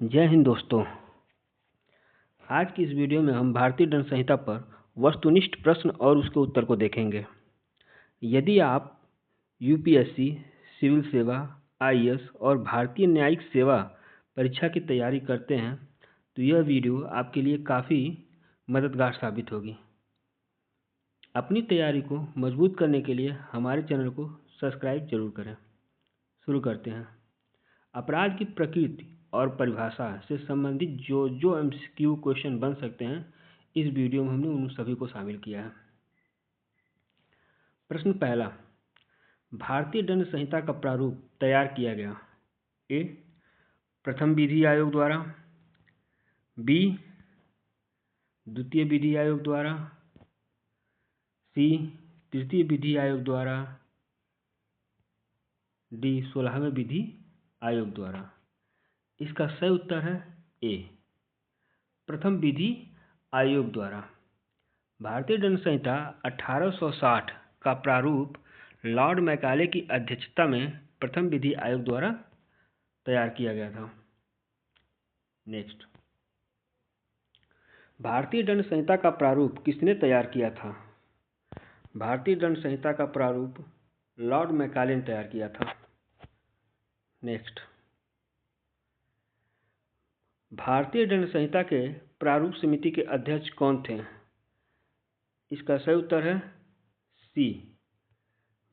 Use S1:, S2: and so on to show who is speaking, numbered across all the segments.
S1: जय हिंद दोस्तों। आज की इस वीडियो में हम भारतीय दंड संहिता पर वस्तुनिष्ठ प्रश्न और उसके उत्तर को देखेंगे। यदि आप यूपीएससी, सिविल सेवा, आईएएस और भारतीय न्यायिक सेवा परीक्षा की तैयारी करते हैं तो यह वीडियो आपके लिए काफ़ी मददगार साबित होगी। अपनी तैयारी को मजबूत करने के लिए हमारे चैनल को सब्सक्राइब जरूर करें। शुरू करते हैं। अपराध की प्रकृति और परिभाषा से संबंधित जो एमसीक्यू क्वेश्चन बन सकते हैं, इस वीडियो में हमने उन सभी को शामिल किया है। प्रश्न पहला, भारतीय दंड संहिता का प्रारूप तैयार किया गया। ए, प्रथम विधि आयोग द्वारा, बी, द्वितीय विधि आयोग द्वारा, सी, तृतीय विधि आयोग द्वारा, डी, 16वें विधि आयोग द्वारा। इसका सही उत्तर है ए, प्रथम विधि आयोग द्वारा। भारतीय दंड संहिता 1860 का प्रारूप लॉर्ड मैकाले की अध्यक्षता में प्रथम विधि आयोग द्वारा तैयार किया गया था। नेक्स्ट, भारतीय दंड संहिता का प्रारूप किसने तैयार किया था? भारतीय दंड संहिता का प्रारूप लॉर्ड मैकाले ने तैयार किया था। नेक्स्ट, भारतीय दंड संहिता के प्रारूप समिति के अध्यक्ष कौन थे? इसका सही उत्तर है सी,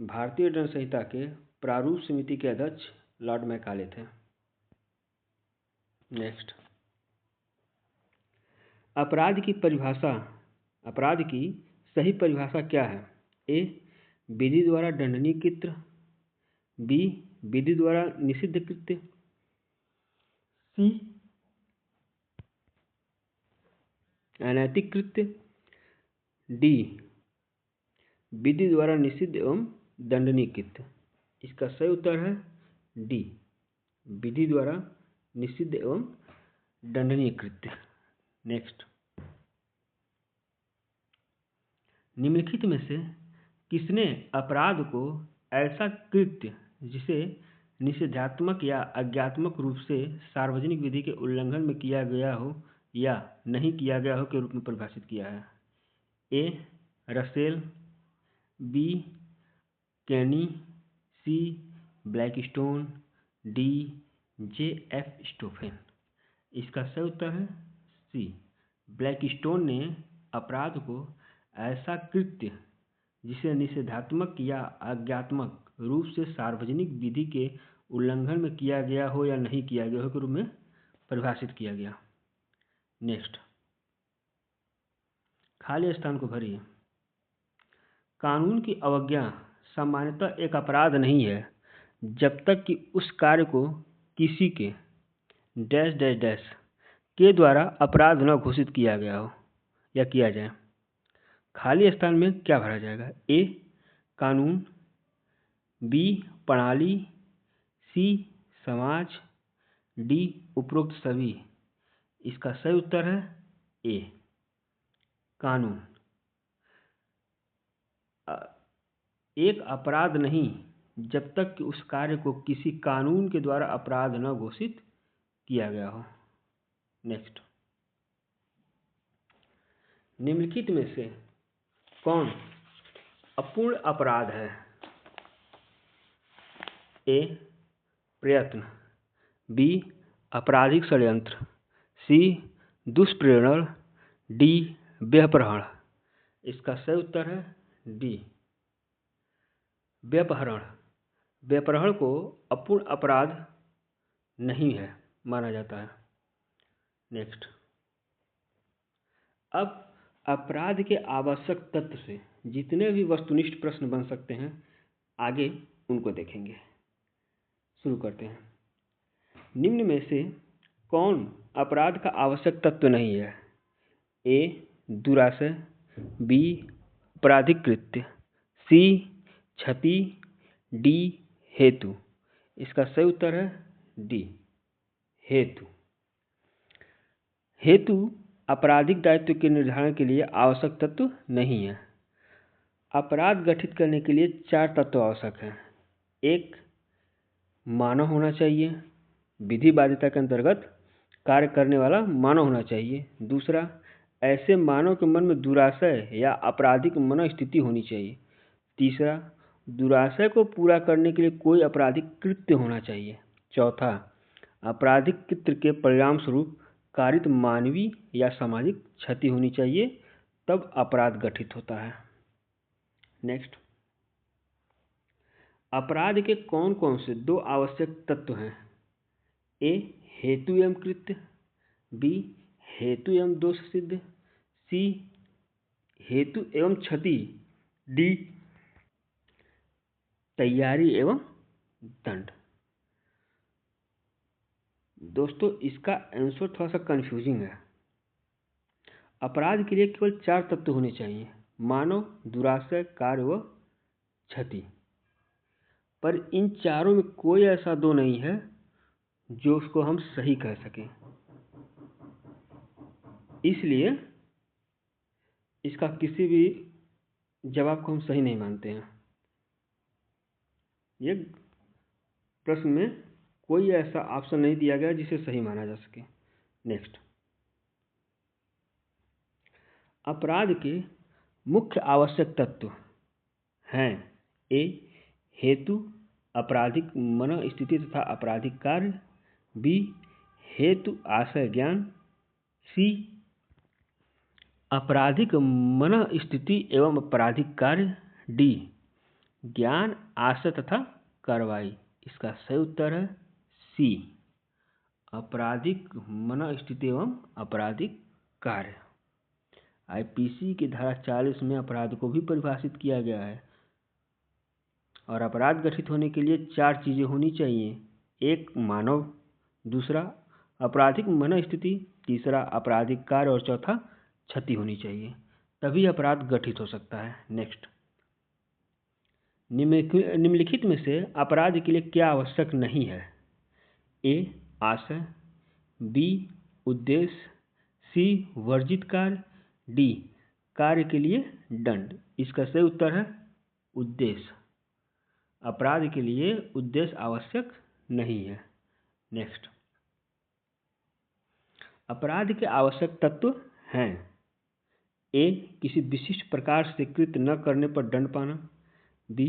S1: भारतीय दंड संहिता के प्रारूप समिति के अध्यक्ष लॉर्ड मैकाले थे। नेक्स्ट, अपराध की सही परिभाषा क्या है? ए, विधि द्वारा दंडनीय कृत्य, बी, विधि द्वारा निषिद्ध कृत्य, सी, अनैतिक कृत्य, डी, विधि द्वारा निषिद्ध एवं दंडनीय कृत्य। इसका सही उत्तर है डी, विधि द्वारा निषिद्ध एवं दंडनीय कृत्य। नेक्स्ट, निम्नलिखित में से किसने अपराध को ऐसा कृत्य जिसे निषेधात्मक या अज्ञात्मक रूप से सार्वजनिक विधि के उल्लंघन में किया गया हो या नहीं किया गया हो के रूप में परिभाषित किया है? ए, रसेल, बी, कैनी, सी, ब्लैकस्टोन, डी, जे.एफ. स्टोफेन। इसका सही उत्तर है सी, ब्लैकस्टोन ने अपराध को ऐसा कृत्य जिसे निषेधात्मक या अज्ञात्मक रूप से सार्वजनिक विधि के उल्लंघन में किया गया हो या नहीं किया गया हो के रूप में परिभाषित किया गया। नेक्स्ट, खाली स्थान को भरिए। कानून की अवज्ञा सामान्यतः एक अपराध नहीं है जब तक कि उस कार्य को किसी के डैश डैश डैश के द्वारा अपराध न घोषित किया गया हो या किया जाए। खाली स्थान में क्या भरा जाएगा? ए, कानून, बी, प्रणाली, सी, समाज, डी, उपरोक्त सभी। इसका सही उत्तर है ए, कानून। एक अपराध नहीं जब तक कि उस कार्य को किसी कानून के द्वारा अपराध न घोषित किया गया हो। नेक्स्ट, निम्नलिखित में से कौन अपूर्ण अपराध है? ए, प्रयत्न, बी, आपराधिक षड्यंत्र, सी, दुष्प्रेरण, डी, व्यपहरण। इसका सही उत्तर है डी, व्यपहरण। व्यपहरण को अपूर्ण अपराध नहीं है माना जाता है। नेक्स्ट, अब अपराध के आवश्यक तत्व से जितने भी वस्तुनिष्ठ प्रश्न बन सकते हैं आगे उनको देखेंगे। शुरू करते हैं। निम्न में से कौन अपराध का आवश्यक तत्व नहीं है? ए, दुराशय, बी, आपराधिक कृत्य, सी, क्षति, डी, हेतु। इसका सही उत्तर है डी, हेतु। हेतु आपराधिक दायित्व के निर्धारण के लिए आवश्यक तत्व नहीं है। अपराध गठित करने के लिए 4 तत्व आवश्यक हैं। एक, मानव होना चाहिए। विधि बाध्यता के अंतर्गत कार्य करने वाला मानव होना चाहिए। दूसरा, ऐसे मानव के मन में दुराशय या आपराधिक मनोस्थिति होनी चाहिए। तीसरा, दुराशय को पूरा करने के लिए कोई आपराधिक कृत्य होना चाहिए। चौथा, आपराधिक कृत्य के परिणाम स्वरूप कारित मानवीय या सामाजिक क्षति होनी चाहिए, तब अपराध गठित होता है। नेक्स्ट, अपराध के कौन कौन से 2 आवश्यक तत्व हैं? ए, हेतु एवं कृत्य। बी, हेतु एवं दोष सिद्ध। सी, हेतु एवं क्षति। डी, तैयारी एवं दंड। दोस्तों, इसका आंसर थोड़ा सा कंफ्यूजिंग है। अपराध के लिए केवल 4 तत्व होने चाहिए: मानव, दुराशय, कार्य व क्षति। पर इन चारों में कोई ऐसा 2 नहीं है जो उसको हम सही कह सकें, इसलिए इसका किसी भी जवाब को हम सही नहीं मानते हैं। ये प्रश्न में कोई ऐसा ऑप्शन नहीं दिया गया जिसे सही माना जा सके। नेक्स्ट, अपराध के मुख्य आवश्यक तत्व हैं: ए, हेतु, आपराधिक मनोस्थिति तथा आपराधिक कार्य। बी, हेतु आशय ज्ञान। सी, आपराधिक मनोस्थिति एवं आपराधिक कार्य। डी, ज्ञान, आशय तथा कार्रवाई। इसका सही उत्तर है सी, आपराधिक मनोस्थिति एवं आपराधिक कार्य। आईपीसी की धारा 40 में अपराध को भी परिभाषित किया गया है और अपराध गठित होने के लिए 4 चीजें होनी चाहिए: एक, मानव। दूसरा, आपराधिक मनोस्थिति। तीसरा, आपराधिक कार्य। और चौथा, क्षति होनी चाहिए, तभी अपराध गठित हो सकता है। नेक्स्ट, निम्नलिखित में से अपराध के लिए क्या आवश्यक नहीं है? ए, आशय। बी, उद्देश्य। सी, वर्जित कार्य। डी, कार्य के लिए दंड। इसका सही उत्तर है उद्देश्य। अपराध के लिए उद्देश्य आवश्यक नहीं है। नेक्स्ट, अपराध के आवश्यक तत्व हैं: ए, किसी विशिष्ट प्रकार से कृत्य न करने पर दंड पाना। बी,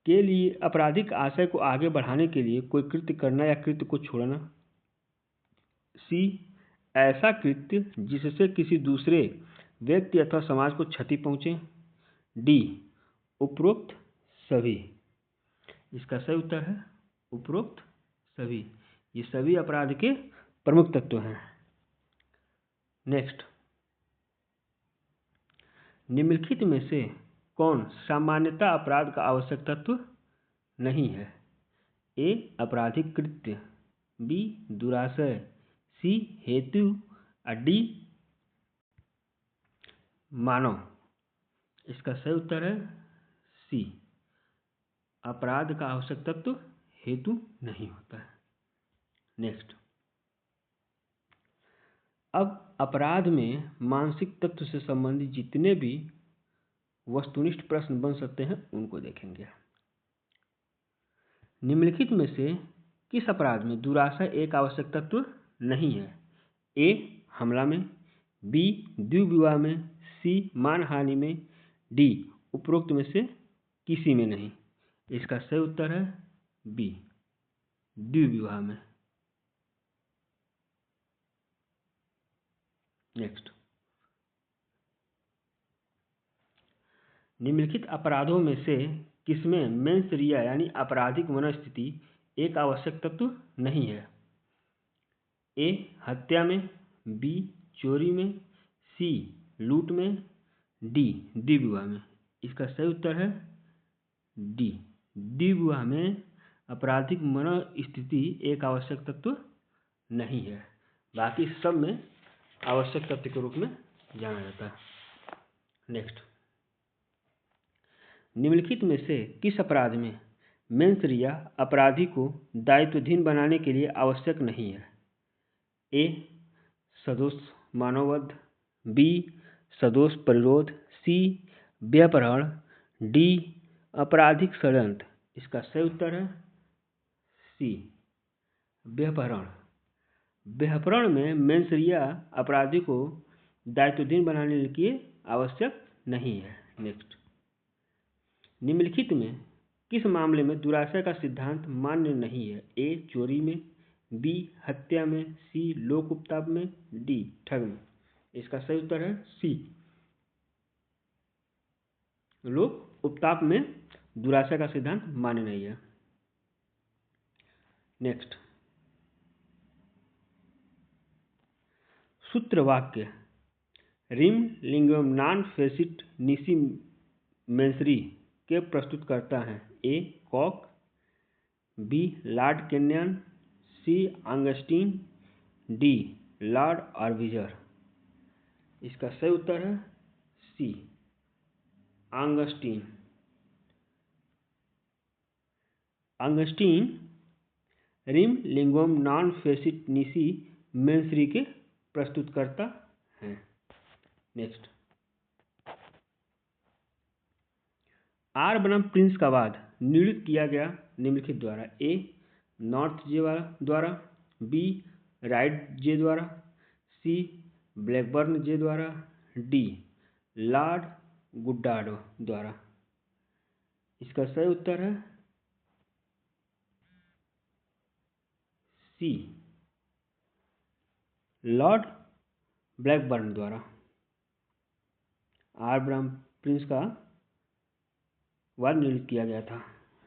S1: के लिए आपराधिक आशय को आगे बढ़ाने के लिए कोई कृत्य करना या कृत्य को छोड़ना। सी, ऐसा कृत्य जिससे किसी दूसरे व्यक्ति अथवा समाज को क्षति पहुंचे। डी, उपरोक्त सभी। इसका सही उत्तर है उपरोक्त सभी। ये सभी अपराध के प्रमुख तत्व हैं। नेक्स्ट, निम्नलिखित में से कौन सामान्यतः अपराध का आवश्यक तत्व नहीं है? ए, आपराधिक कृत्य। बी, दुराशय। सी, हेतु। डी, मानव। इसका सही उत्तर है सी, अपराध का आवश्यक तत्व हेतु नहीं होता है। नेक्स्ट, अब अपराध में मानसिक तत्व से संबंधित जितने भी वस्तुनिष्ठ प्रश्न बन सकते हैं उनको देखेंगे। निम्नलिखित में से किस अपराध में दुराशय एक आवश्यक तत्व नहीं है? ए, हमला में। बी, द्विविवाह में। सी, मानहानि में। डी, उपरोक्त में से किसी में नहीं। इसका सही उत्तर है बी, द्विविवाह में। नेक्स्ट, निम्नलिखित अपराधों में से किसमें मेंस रिया यानी आपराधिक मनोस्थिति एक आवश्यक तत्व नहीं है? ए, हत्या में। बी, चोरी में। सी, लूट में। डी, द्विविवाह में। इसका सही उत्तर है डी, द्विविवाह में आपराधिक मनोस्थिति एक आवश्यक तत्व नहीं है, बाकी सब में आवश्यक तत्व के रूप में जाना जाता है। नेक्स्ट, निम्नलिखित में से किस अपराध में मेंस रिया अपराधी को दायित्वहीन बनाने के लिए आवश्यक नहीं है? ए, सदोष मानववध। बी, सदोष परिरोध। सी, व्यपहरण। डी, आपराधिक षड्यंत्र। इसका सही उत्तर है सी, व्यपहरण। व्याकरण में मेंसरिया अपराधी को दायित्वहीन बनाने के लिए आवश्यक नहीं है। नेक्स्ट, निम्नलिखित में किस मामले में दुराशय का सिद्धांत मान्य नहीं है? ए चोरी में, बी हत्या में, सी लोक उपताप में, डी ठग में। इसका सही उत्तर है सी, लोक उपताप में दुराशय का सिद्धांत मान्य नहीं है। नेक्स्ट, सूत्र वाक्य रिम लिंगम नॉन फेसिट निसी मेंसरी के प्रस्तुत करता है? ए कॉक, बी लॉर्ड केन्यन, सी ऑगस्टीन, डी लॉर्ड आर्बिटर। इसका सही उत्तर है सी ऑगस्टीन। ऑगस्टीन रिम लिंगम नॉन फेसिट निसी मेंसरी के प्रस्तुत करता है। नेक्स्ट, आर बनाम प्रिंस का वाद निर्णित किया गया निम्नलिखित द्वारा? ए नॉर्थ जे द्वारा, बी राइट जे द्वारा, सी ब्लैकबर्न जे द्वारा, डी लॉर्ड गुडार्ड द्वारा। इसका सही उत्तर है सी लॉर्ड ब्लैकबर्न द्वारा। आर बनाम प्रिंस का वाद निर्णित किया गया था।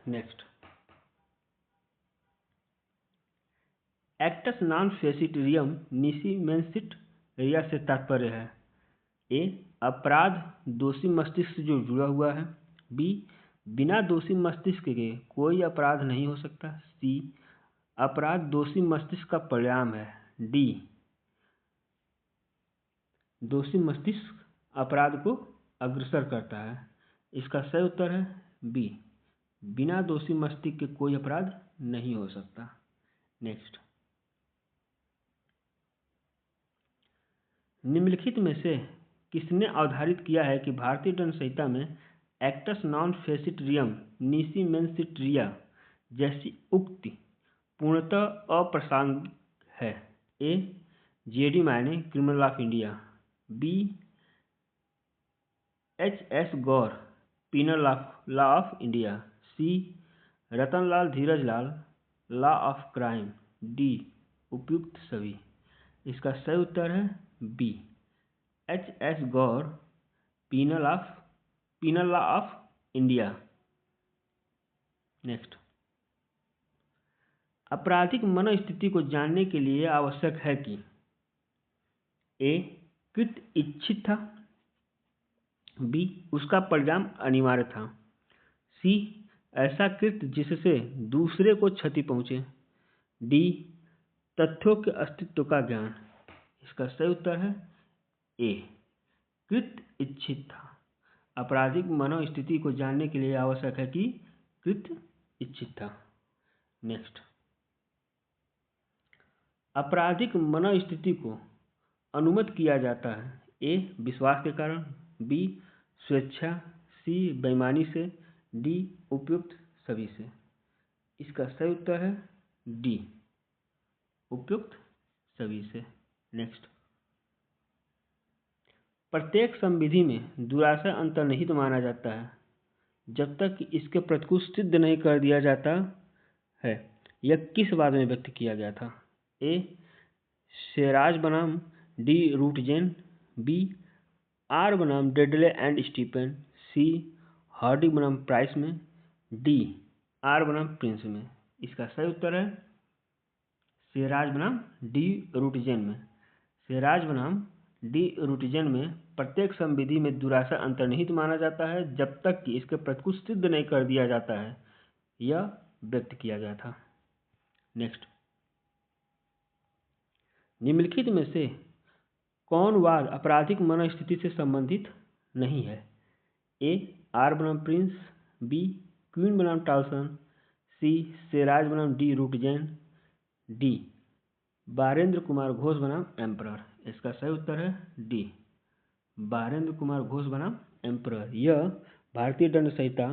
S1: नेक्स्ट, एक्टस नॉन फेसिट रियम निसी मेंसिट रिया से तात्पर्य है? ए अपराध दोषी मस्तिष्क से जो जुड़ा हुआ है, बी बिना दोषी मस्तिष्क के कोई अपराध नहीं हो सकता, सी अपराध दोषी मस्तिष्क का परिणाम है, डी दोषी मस्तिष्क अपराध को अग्रसर करता है। इसका सही उत्तर है बी बिना दोषी मस्तिष्क के कोई अपराध नहीं हो सकता। नेक्स्ट, निम्नलिखित में से किसने अवधारित किया है कि भारतीय दंड संहिता में एक्टस नॉन फेसिट रियम निसी मेंसिट रिया जैसी उक्ति पूर्णतः अप्रासंगिक है? A J D Mayne criminal of India, B H S. Gour penal law of India, C Ratanlal Dhirajlal law of crime, D उपयुक्त सभी। इसका सही उत्तर है B H S. Gour penal law of India. Next, आपराधिक मनोस्थिति को जानने के लिए आवश्यक है कि ए कृत्य इच्छित था, बी उसका परिणाम अनिवार्य था, सी ऐसा कृत्य जिससे दूसरे को क्षति पहुंचे, डी तथ्यों के अस्तित्व का ज्ञान। इसका सही उत्तर है ए कृत्य इच्छित था। आपराधिक मनोस्थिति को जानने के लिए आवश्यक है कि कृत्य इच्छित था। नेक्स्ट, आपराधिक मनोस्थिति को अनुमत किया जाता है? ए विश्वास के कारण, बी स्वेच्छा, सी बेईमानी से, डी उपयुक्त सभी से। इसका सही उत्तर है डी उपयुक्त सभी से। नेक्स्ट, प्रत्येक संविधि में दुराशय अंतर्निहित माना जाता है जब तक कि इसके प्रतिकूल सिद्ध नहीं कर दिया जाता है। यह किस बाद में व्यक्त किया गया था? ए शेराज बनाम डी रूटजेन, बी आर बनाम डेडले एंड स्टीफन, सी हार्डी बनाम प्राइस में, डी आर बनाम प्रिंस में। इसका सही उत्तर है शेराज बनाम डी रूटजेन में। शेराज बनाम डी रूटजेन में प्रत्येक संविधि में दुराशय अंतर्निहित माना जाता है जब तक कि इसके प्रतिकूल सिद्ध नहीं कर दिया जाता है। यह व्यक्त किया गया था। नेक्स्ट, निम्नलिखित में से कौन वाद आपराधिक मनोस्थिति से संबंधित नहीं है? ए आर बनाम प्रिंस, बी क्वीन बनाम टॉल्सन, सी शेराज बनाम डी रूटजेन, डी बारेंद्र कुमार घोष बनाम एम्परर। इसका सही उत्तर है डी बारेंद्र कुमार घोष बनाम एम्परर। यह भारतीय दंड संहिता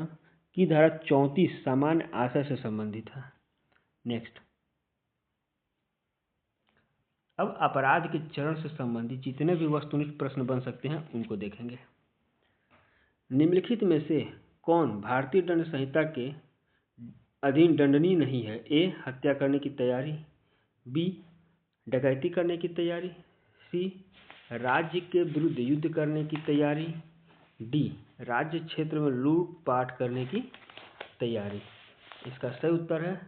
S1: की धारा 34 सामान्य आशय से संबंधित है। नेक्स्ट, अब अपराध के चरण से संबंधित जितने भी वस्तुनिष्ठ प्रश्न बन सकते हैं उनको देखेंगे। निम्नलिखित में से कौन भारतीय दंड संहिता के अधीन दंडनीय नहीं है? ए. हत्या करने की तैयारी, बी. डकैती करने की तैयारी, सी. राज्य के विरुद्ध युद्ध करने की तैयारी, डी. राज्य क्षेत्र में लूटपाट करने की तैयारी। इसका सही उत्तर है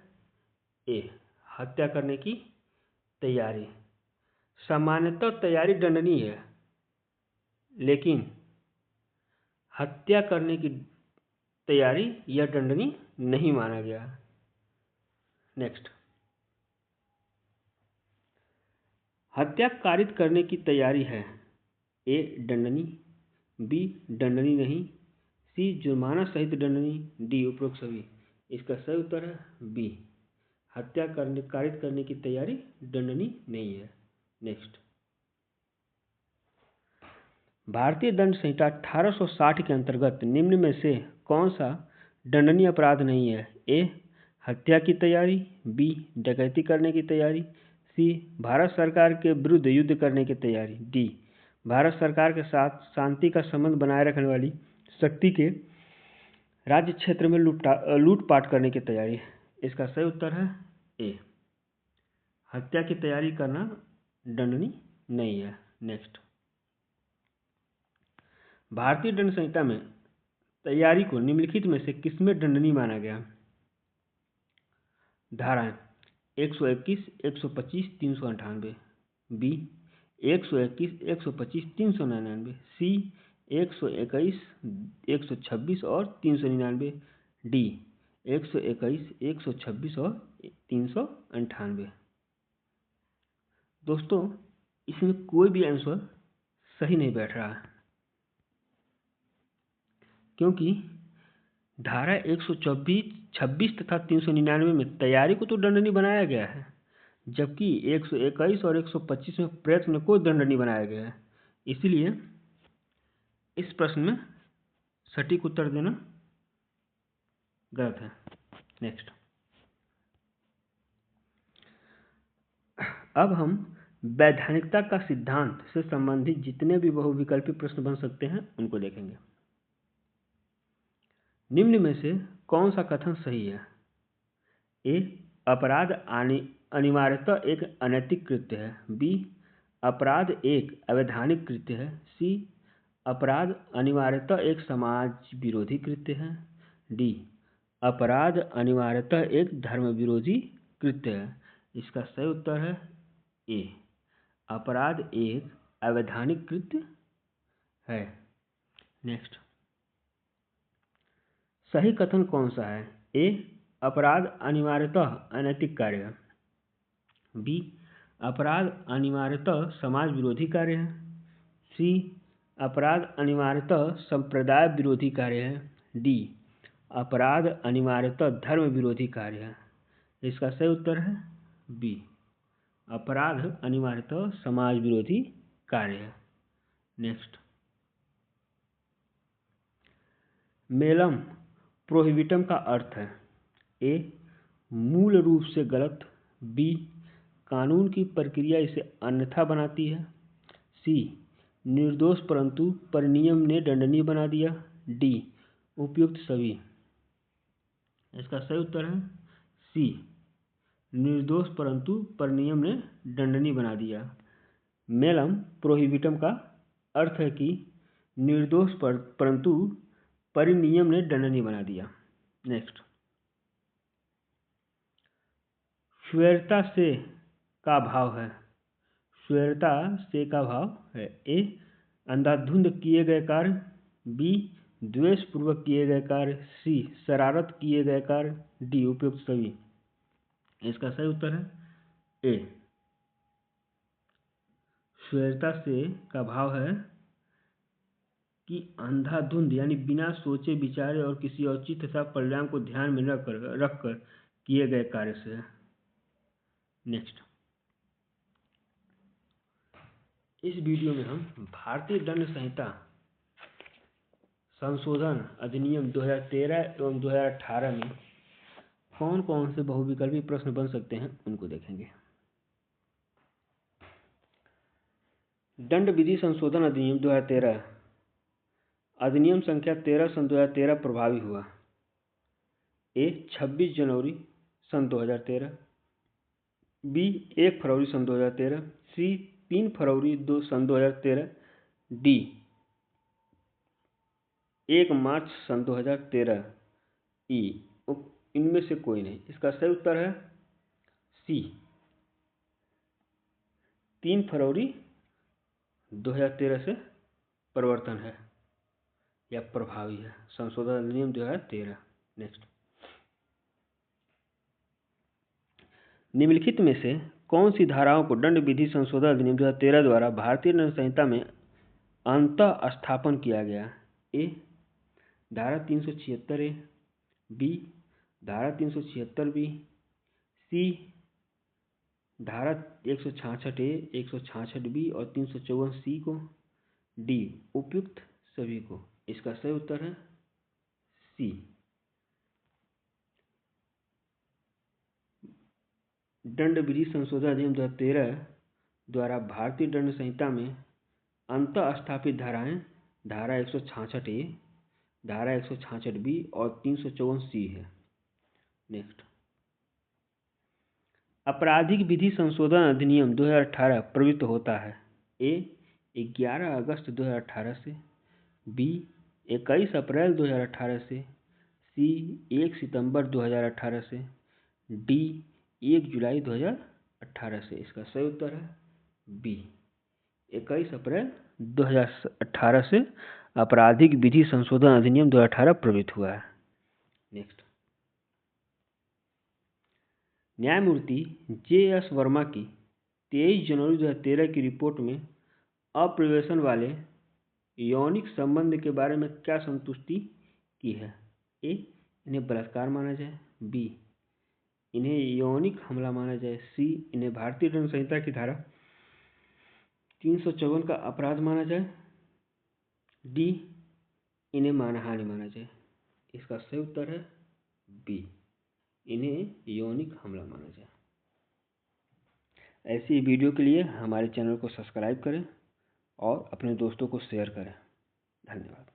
S1: ए. हत्या करने की तैयारी। सामान्यतः तैयारी दंडनीय है, लेकिन हत्या करने की तैयारी यह दंडनीय नहीं माना गया। नेक्स्ट, हत्या कारित करने की तैयारी है। ए. दंडनीय, बी. दंडनीय नहीं, सी. जुर्माना सहित दंडनीय, डी. उपरोक्त सभी। इसका सही उत्तर है बी. हत्या कारित करने की तैयारी दंडनीय नहीं है। नेक्स्ट, भारतीय दंड संहिता 1860 के अंतर्गत निम्न में से कौन सा दंडनीय अपराध नहीं है? ए. हत्या की तैयारी, बी. डकैती करने की तैयारी, सी. भारत सरकार के विरुद्ध युद्ध करने की तैयारी, डी. भारत सरकार के साथ शांति का संबंध बनाए रखने वाली शक्ति के राज्य क्षेत्र में लूटपाट करने की तैयारी। इसका सही उत्तर है ए. हत्या की तैयारी करना दंडनीय नहीं है। नेक्स्ट, भारतीय दंड संहिता में तैयारी को निम्नलिखित में से किसमें दंडनीय माना गया? धाराएं 121, 125, 398, बी. 121, 125, 399, सी. 121, 126 और 399, डी. 121, 126 और 398। दोस्तों, इसमें कोई भी आंसर सही नहीं बैठ रहा है, क्योंकि धारा 126, 26 तथा 399 में तैयारी को तो दंडनीय बनाया गया है, जबकि 121 और 125 में प्रयत्न को दंडनीय बनाया गया है। इसलिए इस प्रश्न में सटीक उत्तर देना गलत है। नेक्स्ट, अब हम वैधानिकता का सिद्धांत से संबंधित जितने भी बहुविकल्पी प्रश्न बन सकते हैं उनको देखेंगे। निम्न में से कौन सा कथन सही है? ए. अपराध अनिवार्यतः एक अनैतिक कृत्य है, बी. अपराध एक अवैधानिक कृत्य है, सी. अपराध अनिवार्यतः एक समाज विरोधी कृत्य है, डी. अपराध अनिवार्यतः एक धर्म विरोधी कृत्य है। इसका सही उत्तर है ए. अपराध एक अवैधानिक कृत्य है। नेक्स्ट, सही कथन कौन सा है? ए. अपराध अनिवार्यतः अनैतिक कार्य है, बी. अपराध अनिवार्यतः समाज विरोधी कार्य है, सी. अपराध अनिवार्यतः संप्रदाय विरोधी कार्य है, डी. अपराध अनिवार्यतः धर्म विरोधी कार्य है। इसका सही उत्तर है बी. अपराध अनिवार्यतः समाज विरोधी कार्य है। नेक्स्ट, मेलम प्रोहिबिटम का अर्थ है। ए. मूल रूप से गलत, बी. कानून की प्रक्रिया इसे अन्यथा बनाती है, सी. निर्दोष परंतु परिनियम ने दंडनीय बना दिया, डी. उपयुक्त सभी। इसका सही उत्तर है सी. निर्दोष परंतु परिनियम ने दंडनीय बना दिया। मेलम प्रोहिबिटम का अर्थ है कि निर्दोष परंतु परिनियम ने दंडनीय बना दिया। नेक्स्ट, स्वेरता से का भाव है। स्वेरता से का भाव है। ए. अंधाधुंध किए गए कार्य, बी. द्वेष पूर्वक किए गए कार्य, सी. शरारत किए गए कार्य, डी. उपयुक्त सभी। इसका सही उत्तर है ए. स्वेरता से का भाव है कि अंधाधुंध यानी बिना सोचे विचारे और किसी औचित्य तथा परिणाम को ध्यान में रखकर किए गए कार्य से है। नेक्स्ट, इस वीडियो में हम भारतीय दंड संहिता संशोधन अधिनियम 2013 एवं 2018 में कौन कौन से बहुविकल्पी प्रश्न बन सकते हैं उनको देखेंगे। दंड विधि संशोधन अधिनियम 2013 अधिनियम संख्या 13 सन 2013 प्रभावी हुआ। ए 26 जनवरी सन 2013, बी 1 फरवरी सन 2013, सी 3 फरवरी सन 2013, डी 1 मार्च सन 2013, ई इनमें से कोई नहीं। इसका सही उत्तर है सी 3 फरवरी 2013 से परिवर्तन है या प्रभावी है संशोधन अधिनियम 2013। नेक्स्ट, निम्नलिखित में से कौन सी धाराओं को दंड विधि संशोधन अधिनियम 2013 द्वारा भारतीय दंड संहिता में अंतः स्थापन किया गया? ए धारा 376 ए, बी धारा 376 बी, सी धारा 166 ए, 166 बी और 354 सी को, डी उपयुक्त सभी को। इसका सही उत्तर है सी दंड विधि संशोधन अधिनियम 2013 द्वारा भारतीय दंड संहिता में अंतः स्थापित धाराएं धारा 166 ए, धारा 166 बी और 354 सी है। नेक्स्ट, आपराधिक विधि संशोधन अधिनियम 2018 प्रवृत्त होता है। ए 11 अगस्त 2018 से, बी 21 अप्रैल 2018 से, सी 1 सितंबर 2018 से, डी 1 जुलाई 2018 से। इसका सही उत्तर है बी 21 अप्रैल 2018 से आपराधिक विधि संशोधन अधिनियम 2018 प्रवृत्त हुआ है। नेक्स्ट, न्यायमूर्ति जे.एस. वर्मा की 23 जनवरी 2013 की रिपोर्ट में अप्रवेशन वाले यौनिक संबंध के बारे में क्या संतुष्टि की है? ए इन्हें बलात्कार माना जाए, बी इन्हें यौनिक हमला माना जाए, सी इन्हें भारतीय दंड संहिता की धारा 354 का अपराध माना जाए, डी इन्हें मानहानि माना जाए। इसका सही उत्तर है बी इन्हें यौनिक हमला माना जाए। ऐसी वीडियो के लिए हमारे चैनल को सब्सक्राइब करें और अपने दोस्तों को शेयर करें। धन्यवाद।